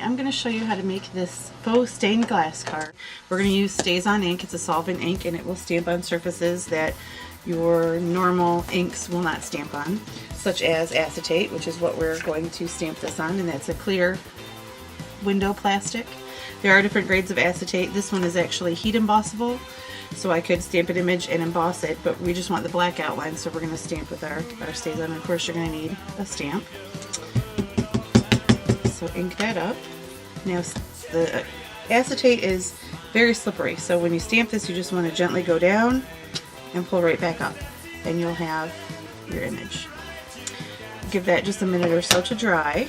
I'm going to show you how to make this faux stained glass card. We're going to use StazOn ink. It's a solvent ink and it will stamp on surfaces that your normal inks will not stamp on, such as acetate, which is what we're going to stamp this on, and that's a clear window plastic. There are different grades of acetate. This one is actually heat embossable, so I could stamp an image and emboss it, but we just want the black outline, so we're going to stamp with our StazOn. Of course, you're going to need a stamp. So ink that up. Now the acetate is very slippery, so when you stamp this you just want to gently go down and pull right back up and you'll have your image. Give that just a minute or so to dry,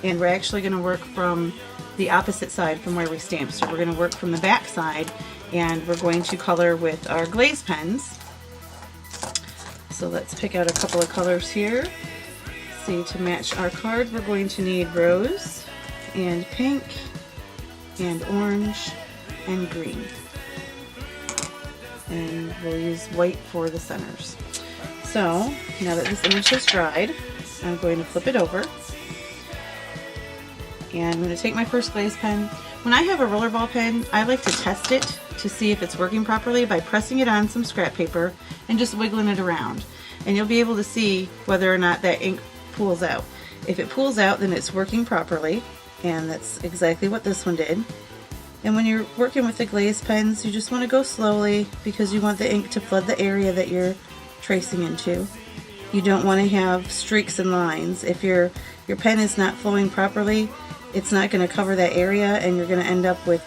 and we're actually going to work from the opposite side from where we stamped. So we're going to work from the back side and we're going to color with our Glaze pens. So let's pick out a couple of colors here. See, to match our card we're going to need rose and pink and orange and green, and we'll use white for the centers. So now that this image has dried, I'm going to flip it over and I'm going to take my first Glaze pen. When I have a rollerball pen, I like to test it to see if it's working properly by pressing it on some scrap paper and just wiggling it around, and you'll be able to see whether or not that ink pulls out. If it pulls out, then it's working properly, and that's exactly what this one did. And when you're working with the Glaze pens, you just want to go slowly because you want the ink to flood the area that you're tracing into. You don't want to have streaks and lines. If your pen is not flowing properly, it's not going to cover that area and you're going to end up with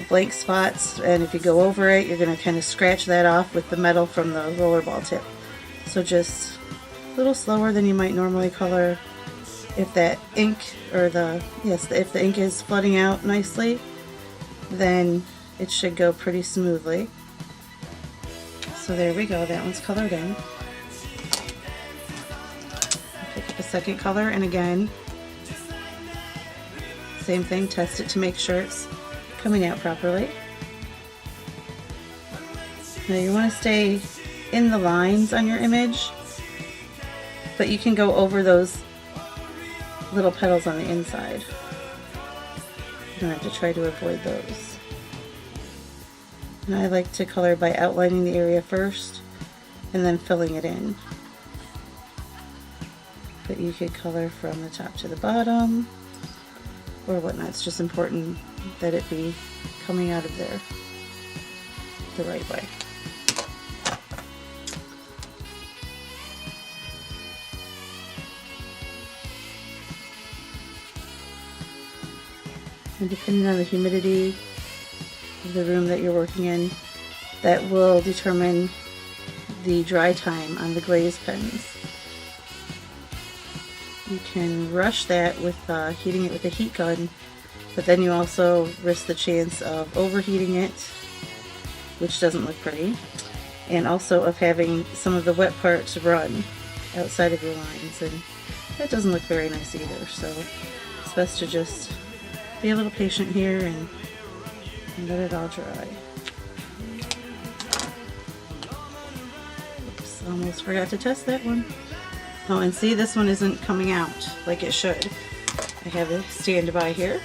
blank spots, and if you go over it you're going to kind of scratch that off with the metal from the rollerball tip. So just a little slower than you might normally color. If that ink, or if the ink is flooding out nicely, then it should go pretty smoothly. So there we go, that one's colored in. Pick up a second color, and again, same thing, test it to make sure it's coming out properly. Now you want to stay in the lines on your image, but you can go over those little petals on the inside. You don't have to try to avoid those. And I like to color by outlining the area first and then filling it in. But you could color from the top to the bottom or whatnot. It's just important that it be coming out of there the right way. And depending on the humidity of the room that you're working in, that will determine the dry time on the Glaze pens. You can rush that with heating it with a heat gun, but then you also risk the chance of overheating it, which doesn't look pretty, and also of having some of the wet parts run outside of your lines, and that doesn't look very nice either. So it's best to just be a little patient here and let it all dry. Oops, almost forgot to test that one. Oh, and see, this one isn't coming out like it should. I have a standby here.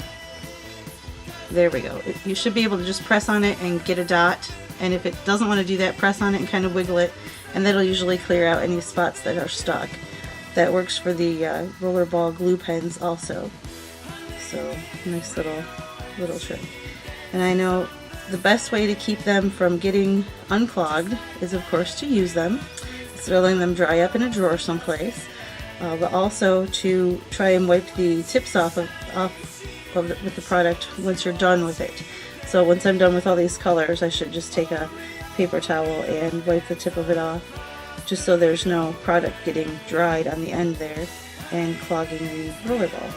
There we go. You should be able to just press on it and get a dot, and if it doesn't want to do that, press on it and kind of wiggle it, and that'll usually clear out any spots that are stuck. That works for the rollerball glue pens also. So nice little trick. And I know the best way to keep them from getting unclogged is of course to use them, instead of letting them dry up in a drawer someplace, but also to try and wipe the tips off with the product once you're done with it. So once I'm done with all these colors, I should just take a paper towel and wipe the tip of it off, just so there's no product getting dried on the end there and clogging the rollerball.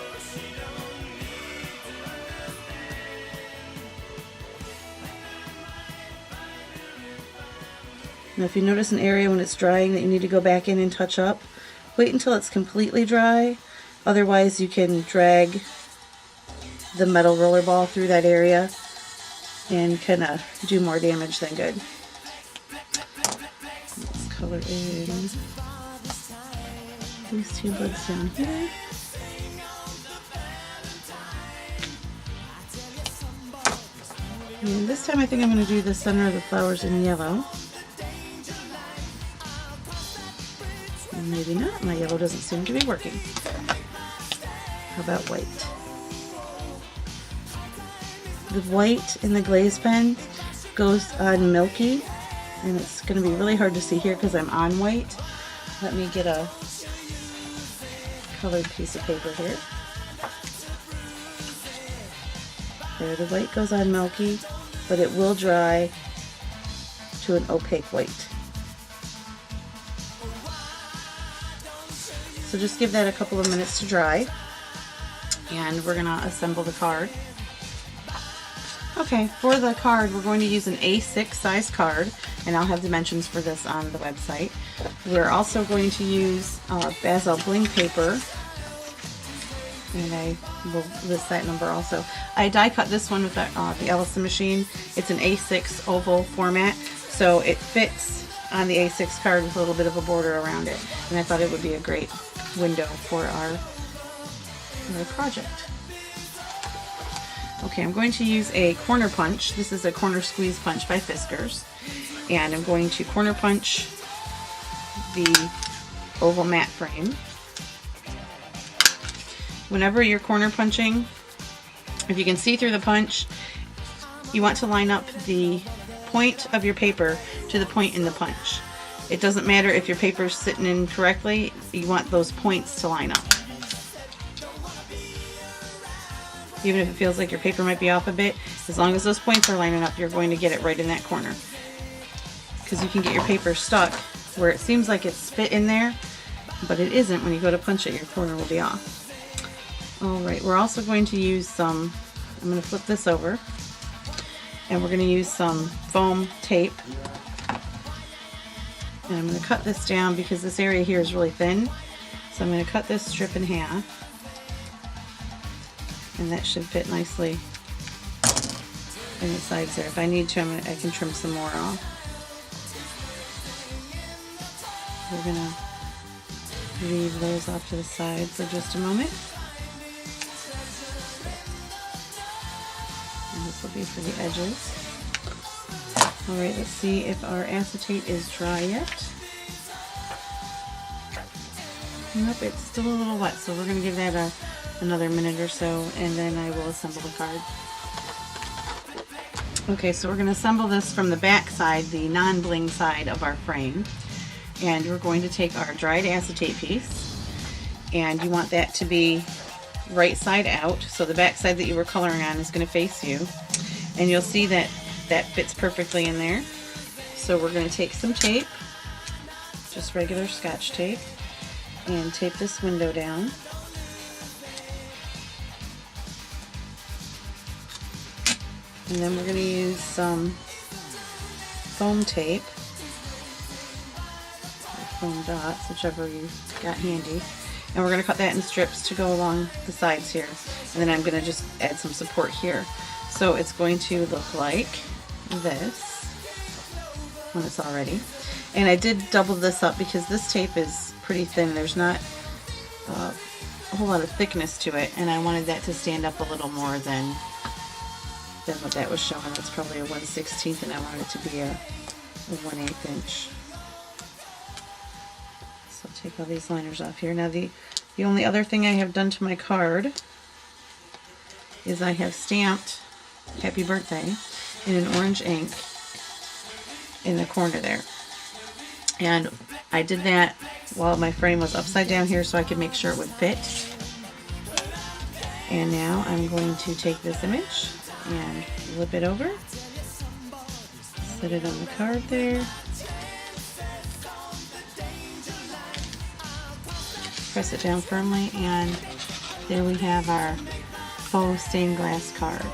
Now if you notice an area when it's drying that you need to go back in and touch up, wait until it's completely dry. Otherwise you can drag the metal rollerball through that area and kind of do more damage than good. Let's color in these two buds down here. And this time I think I'm going to do the center of the flowers in yellow. And maybe not. My yellow doesn't seem to be working. How about white? The white in the glaze pen goes on milky, and it's going to be really hard to see here because I'm on white. Let me get a colored piece of paper here. There, the white goes on milky, but it will dry to an opaque white. So just give that a couple of minutes to dry, and we're going to assemble the card. Okay, for the card we're going to use an A6 size card, and I'll have dimensions for this on the website. We're also going to use Basil bling paper, and I will list that number also. I die cut this one with the Ellison machine. It's an A6 oval format, so it fits on the A6 card with a little bit of a border around it, and I thought it would be a great window for our project. Okay, I'm going to use a corner punch. This is a corner squeeze punch by Fiskars, and I'm going to corner punch the oval matte frame. Whenever you're corner punching, if you can see through the punch, you want to line up the point of your paper to the point in the punch. It doesn't matter if your paper is sitting in correctly, you want those points to line up. Even if it feels like your paper might be off a bit, as long as those points are lining up, you're going to get it right in that corner. Because you can get your paper stuck where it seems like it's fit in there, but it isn't. When you go to punch it, your corner will be off. Alright, we're also going to use some, I'm going to flip this over, and we're going to use some foam tape. And I'm going to cut this down because this area here is really thin. So I'm going to cut this strip in half. And that should fit nicely in the sides there. If I need to, I can trim some more off. We're going to leave those off to the side for just a moment. And this will be for the edges. Alright, let's see if our acetate is dry yet. Nope, it's still a little wet, so we're going to give that another minute or so, and then I will assemble the card. Okay, so we're going to assemble this from the back side, the non-bling side of our frame, and we're going to take our dried acetate piece, and you want that to be right side out, so the back side that you were coloring on is going to face you, and you'll see that that fits perfectly in there. So we're going to take some tape, just regular Scotch tape, and tape this window down. And then we're going to use some foam tape, or foam dots, whichever you got handy. And we're going to cut that in strips to go along the sides here. And then I'm going to just add some support here. So it's going to look like this when it's all ready. And I did double this up because this tape is pretty thin. There's not a whole lot of thickness to it, and I wanted that to stand up a little more than what that was showing. That's probably a 1/16, and I wanted it to be a 1/8 inch. So I'll take all these liners off here. Now the only other thing I have done to my card is I have stamped Happy Birthday in an orange ink in the corner there. And I did that while my frame was upside down here so I could make sure it would fit. And now I'm going to take this image and flip it over, set it on the card there, press it down firmly, and there we have our faux stained glass card.